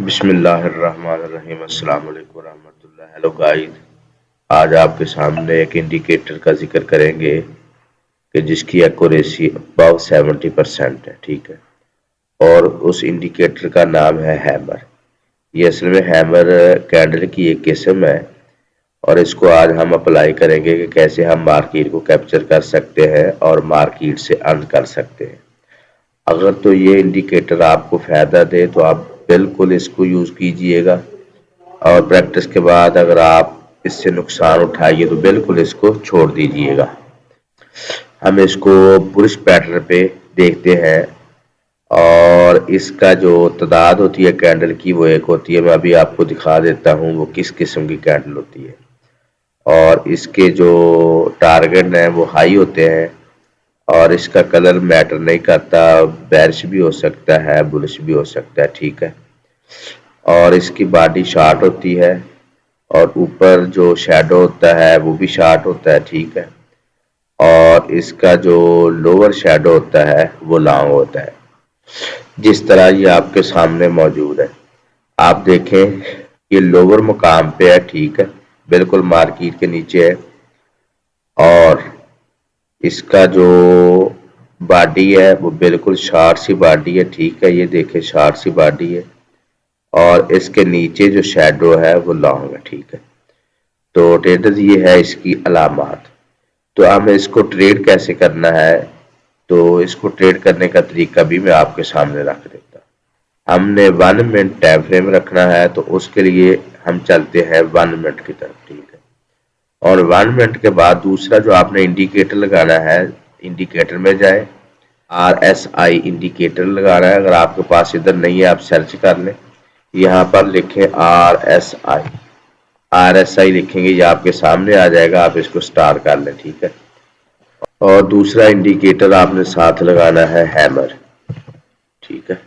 बिस्मिल्लाहिर्रहमानिर्रहीम अस्सलाम वालेकुम रहमतुल्लाह। हेलो गाइस, आज आपके सामने एक इंडिकेटर का जिक्र करेंगे कि जिसकी एक्यूरेसी अबव 70% है। ठीक है, और उस इंडिकेटर का नाम है हैमर। ये असल में हैमर कैंडल की एक किस्म है और इसको आज हम अप्लाई करेंगे कि कैसे हम मार्केट को कैप्चर कर सकते हैं और मार्केट से अर्न कर सकते हैं। अगर तो ये इंडिकेटर आपको फ़ायदा दे तो आप बिल्कुल इसको यूज़ कीजिएगा, और प्रैक्टिस के बाद अगर आप इससे नुकसान उठाइए तो बिल्कुल इसको छोड़ दीजिएगा। हम इसको बुलिश पैटर्न पे देखते हैं और इसका जो तादाद होती है कैंडल की वो एक होती है। मैं अभी आपको दिखा देता हूँ वो किस किस्म की कैंडल होती है, और इसके जो टारगेट हैं वो हाई होते हैं और इसका कलर मैटर नहीं करता, बेरिश भी हो सकता है, बुलिश भी हो सकता है। ठीक है, और इसकी बॉडी शार्ट होती है और ऊपर जो शैडो होता है वो भी शार्ट होता है। ठीक है, और इसका जो लोअर शैडो होता है वो लॉन्ग होता है, जिस तरह ये आपके सामने मौजूद है। आप देखें ये लोअर मुकाम पे है। ठीक है, बिल्कुल मार्केट के नीचे है, और इसका जो बॉडी है वो बिल्कुल शार्ट सी बॉडी है। ठीक है, ये देखें शार्ट सी बॉडी है और इसके नीचे जो शैडो है वो लॉन्ग है। ठीक है, तो ट्रेडर्स ये है इसकी अलामात। तो हमें इसको ट्रेड कैसे करना है, तो इसको ट्रेड करने का तरीका भी मैं आपके सामने रख देता। हमने 1 मिनट टाइम फ्रेम रखना है, तो उसके लिए हम चलते हैं 1 मिनट की तरफ। ठीक है, और 1 मिनट के बाद दूसरा जो आपने इंडिकेटर लगाना है, इंडिकेटर में जाए, RSI इंडिकेटर लगाना है। अगर आपके पास इधर नहीं है आप सर्च कर लें, यहाँ पर लिखें RSI लिखेंगे, ये आपके सामने आ जाएगा, आप इसको स्टार कर लें। ठीक है, और दूसरा इंडिकेटर आपने साथ लगाना है हैमर। ठीक है,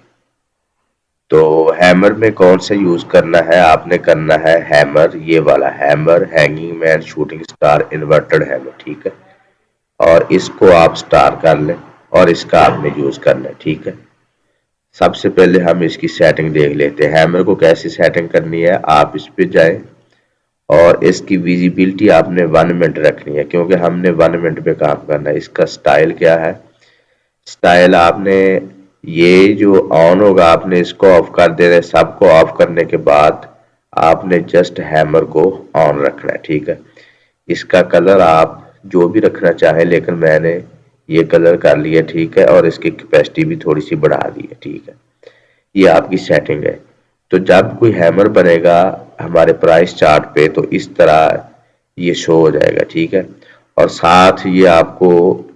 तो हैमर में कौन सा यूज करना है, आपने करना है हैमर, ये वाला hammer, hanging man, shooting star, inverted hammer. ठीक है, और इसको आप स्टार कर लें और इसका आपने यूज करना है। ठीक है, सबसे पहले हम इसकी सेटिंग देख लेते हैं, हैमर को कैसे सेटिंग करनी है। आप इस पे जाएं और इसकी विजिबिलिटी आपने 1 मिनट रखनी है, क्योंकि हमने 1 मिनट पे काम करना है। इसका स्टाइल क्या है, स्टाइल आपने ये जो ऑन होगा आपने इसको ऑफ कर देना है। सबको ऑफ करने के बाद आपने जस्ट हैमर को ऑन रखना है। ठीक है, इसका कलर आप जो भी रखना चाहें, लेकिन मैंने ये कलर कर लिया। ठीक है, और इसकी कैपेसिटी भी थोड़ी सी बढ़ा दी है। ठीक है, ये आपकी सेटिंग है। तो जब कोई हैमर बनेगा हमारे प्राइस चार्ट पे तो इस तरह ये शो हो जाएगा। ठीक है, और साथ ये आपको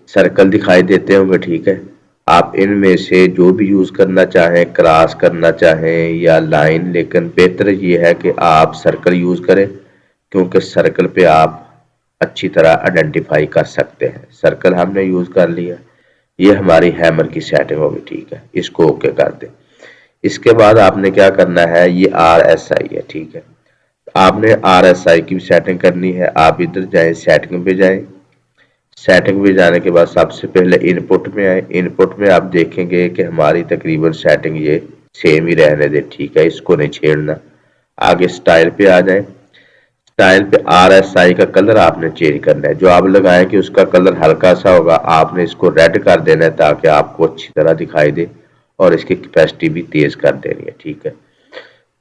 सर्कल दिखाई देते होंगे। ठीक है, आप इनमें से जो भी यूज करना चाहें, क्रॉस करना चाहें या लाइन, लेकिन बेहतर ये है कि आप सर्कल यूज करें, क्योंकि सर्कल पे आप अच्छी तरह आइडेंटिफाई कर सकते हैं। सर्कल हमने यूज कर लिया, ये हमारी हैमर की सेटिंग होगी। ठीक है, इसको ओके कर दें। इसके बाद आपने क्या करना है, ये RSI है। ठीक है, आपने RSI की सेटिंग करनी है। आप इधर जाएं, सेटिंग पे जाएं, सेटिंग पे जाने के बाद सबसे पहले इनपुट में आए। इनपुट में आप देखेंगे कि हमारी तकरीबन सेटिंग ये सेम ही रहने दे। ठीक है, इसको नहीं छेड़ना। आगे स्टाइल पे आ जाए, स्टाइल पे RSI का कलर आपने चेंज करना है। जो आप लगाएं कि उसका कलर हल्का सा होगा, आपने इसको रेड कर देना है ताकि आपको अच्छी तरह दिखाई दे, और इसकी कैपेसिटी भी तेज कर देनी है। ठीक है,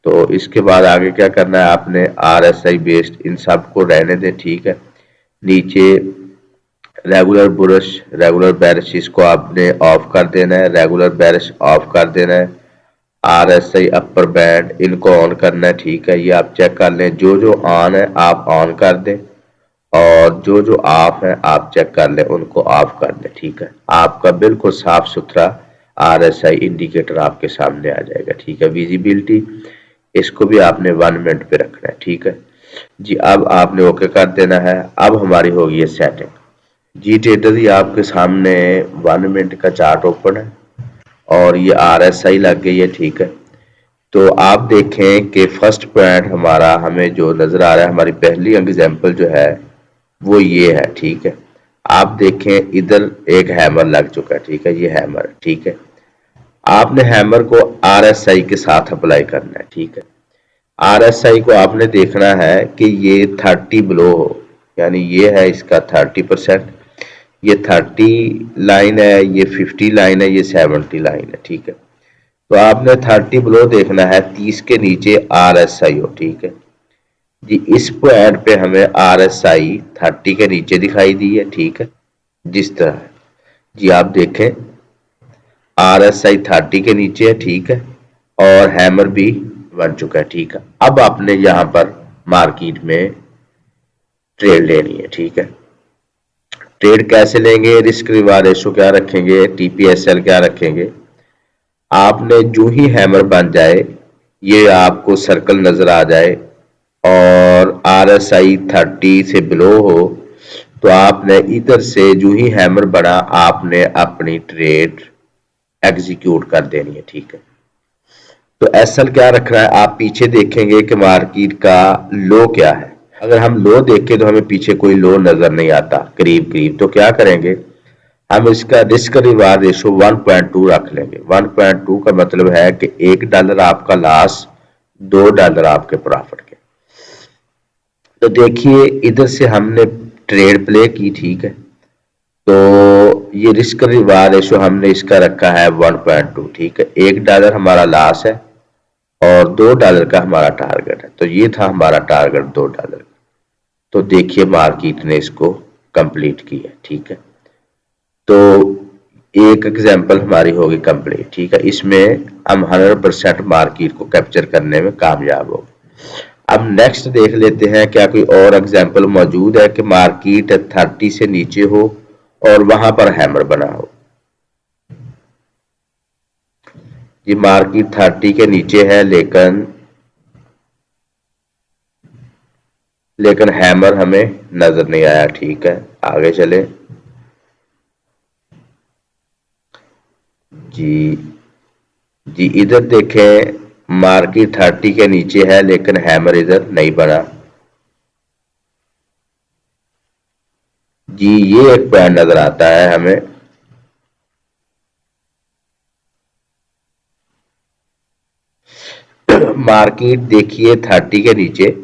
तो इसके बाद आगे क्या करना है, आपने RSI बेस्ड इन सब को रहने दें। ठीक है, नीचे रेगुलर बुलिश, रेगुलर बेरिश, इसको आपने ऑफ कर देना है, रेगुलर बेरिश ऑफ कर देना है। RSI अपर बैंड इनको ऑन करना है। ठीक है, ये आप चेक कर लें, जो जो ऑन है आप ऑन कर दें और जो जो ऑफ है आप चेक कर लें, उनको ऑफ कर दें। ठीक है, आपका बिल्कुल साफ सुथरा RSI इंडिकेटर आपके सामने आ जाएगा। ठीक है, विजिबिलिटी इसको भी आपने 1 मिनट पे रखना है। ठीक है जी, अब आपने ओके कर देना है। अब हमारी होगी ये सेटिंग। जी ट्रेडर, ये आपके सामने 1 मिनट का चार्ट ओपन है और ये RSI लग गई है। ठीक है, तो आप देखें कि फर्स्ट पॉइंट हमारा हमें जो नजर आ रहा है, हमारी पहली एग्जांपल जो है वो ये है। ठीक है, आप देखें इधर एक हैमर लग चुका है। ठीक है, ये हैमर। ठीक है, आपने हैमर को RSI के साथ अप्लाई करना है, ठीक है। RSI को आपने देखना है कि ये 30 बिलो हो, यानी ये है इसका 30%, ये 30 लाइन है, ये 50 लाइन है, ये 70 लाइन है, ठीक है। तो आपने 30 बिलो देखना है, 30 के नीचे RSI हो, ठीक है जी। इस पॉइंट पे हमें RSI 30 के नीचे दिखाई दी है, ठीक है, जिस तरह जी आप देखें RSI 30 के नीचे है, ठीक है, और हैमर भी बन चुका है, ठीक है। अब आपने यहां पर मार्केट में ट्रेड लेनी है, ठीक है। ट्रेड कैसे लेंगे, रिस्क रिवार्ड रेशो क्या रखेंगे, TPSL क्या रखेंगे। आपने जो ही हैमर बन जाए, ये आपको सर्कल नजर आ जाए और RSI 30 से बिलो हो, तो आपने इधर से जो ही हैमर बना आपने अपनी ट्रेड एग्जीक्यूट कर देनी है, ठीक है। तो SL क्या रखना है, आप पीछे देखेंगे कि मार्केट का लो क्या है। अगर हम लो देखें तो हमें पीछे कोई लो नजर नहीं आता करीब करीब, तो क्या करेंगे, हम इसका रिस्क रिवार्ड रेशो 1.2 रख लेंगे। 1.2 का मतलब है कि $1 आपका लॉस, $2 आपके प्रॉफिट के। तो देखिए इधर से हमने ट्रेड प्ले की, ठीक है, तो ये रिस्क रिवार्ड रेशो हमने इसका रखा है 1.2, ठीक है। $1 हमारा लॉस है और $2 का हमारा टारगेट है, तो ये था हमारा टारगेट $2। तो देखिए मार्केट ने इसको कंप्लीट किया, ठीक है। तो एक एग्जांपल हमारी होगी कंप्लीट, ठीक है। इसमें हम 100% मार्केट को कैप्चर करने में कामयाब हो। अब नेक्स्ट देख लेते हैं क्या कोई और एग्जांपल मौजूद है कि मार्केट 30 से नीचे हो और वहां पर हैमर बना हो। जी मार्केट 30 के नीचे है, लेकिन हैमर हमें नजर नहीं आया, ठीक है। आगे चले जी इधर देखें मार्केट 30 के नीचे है लेकिन हैमर इधर नहीं बना जी। ये एक पॉइंट नजर आता है हमें, मार्केट देखिए 30 के नीचे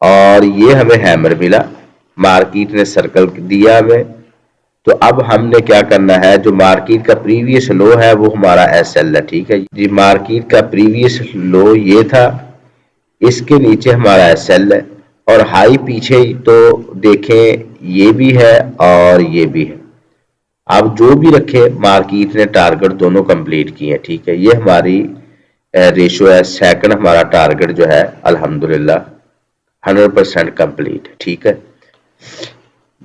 और ये हमें हैमर मिला, मार्केट ने सर्कल दिया हमें। तो अब हमने क्या करना है, जो मार्केट का प्रीवियस लो है वो हमारा SL है, ठीक है जी। मार्केट का प्रीवियस लो ये था, इसके नीचे हमारा SL है और हाई पीछे तो देखें ये भी है और ये भी है। आप जो भी रखे मार्केट ने टारगेट दोनों कंप्लीट किए, ठीक है। ये हमारी रेशो है, सेकंड हमारा टारगेट जो है अल्हम्दुलिल्लाह 100% कंप्लीट, ठीक है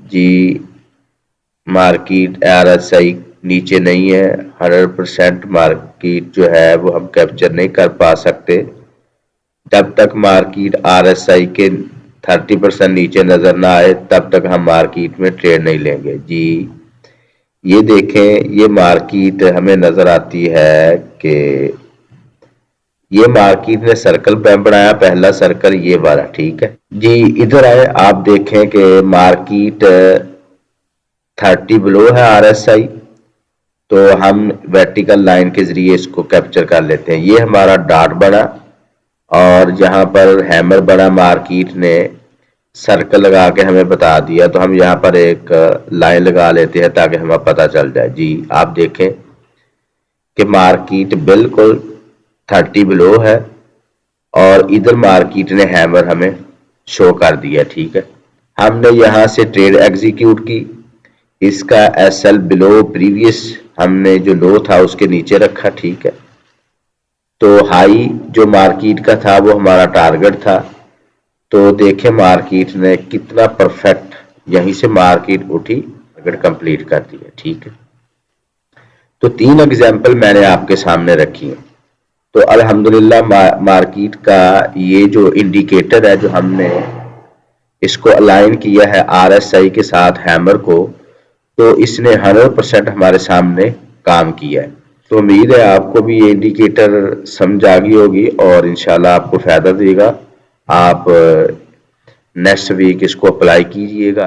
जी। मार्केट RSI नीचे नहीं है, 100% मार्केट जो है वो हम कैप्चर नहीं कर पा सकते जब तक मार्केट RSI के 30% नीचे नजर ना आए, तब तक हम मार्केट में ट्रेड नहीं लेंगे जी। ये देखें ये मार्केट हमें नजर आती है कि ये मार्केट ने सर्कल बनाया, पहला सर्कल ये वाला, ठीक है जी। इधर आए आप देखें कि मार्केट 30 बिलो है RSI, तो हम वर्टिकल लाइन के जरिए इसको कैप्चर कर लेते हैं। ये हमारा डॉट बना और यहाँ पर हैमर बना, मार्केट ने सर्कल लगा के हमें बता दिया, तो हम यहाँ पर एक लाइन लगा लेते हैं ताकि हमें पता चल जाए जी। आप देखें कि मार्केट बिल्कुल 30 बिलो है और इधर मार्केट ने हैमर हमें शो कर दिया, ठीक है। हमने यहाँ से ट्रेड एग्जीक्यूट की, इसका SL बिलो प्रीवियस हमने जो लो था उसके नीचे रखा, ठीक है। तो हाई जो मार्केट का था वो हमारा टारगेट था, तो देखें मार्केट ने कितना परफेक्ट यहीं से मार्केट उठी, टारगेट कंप्लीट कर दिया, ठीक है। तो 3 एग्जांपल मैंने आपके सामने रखी है। तो अल्हम्दुलिल्लाह मार्केट का ये जो इंडिकेटर है, जो हमने इसको अलाइन किया है RSI के साथ हैमर को, तो इसने 100% हमारे सामने काम किया है। तो उम्मीद है आपको भी ये इंडिकेटर समझ आ गई होगी और इंशाल्लाह आपको फायदा देगा। आप नेक्स्ट वीक इसको अप्लाई कीजिएगा।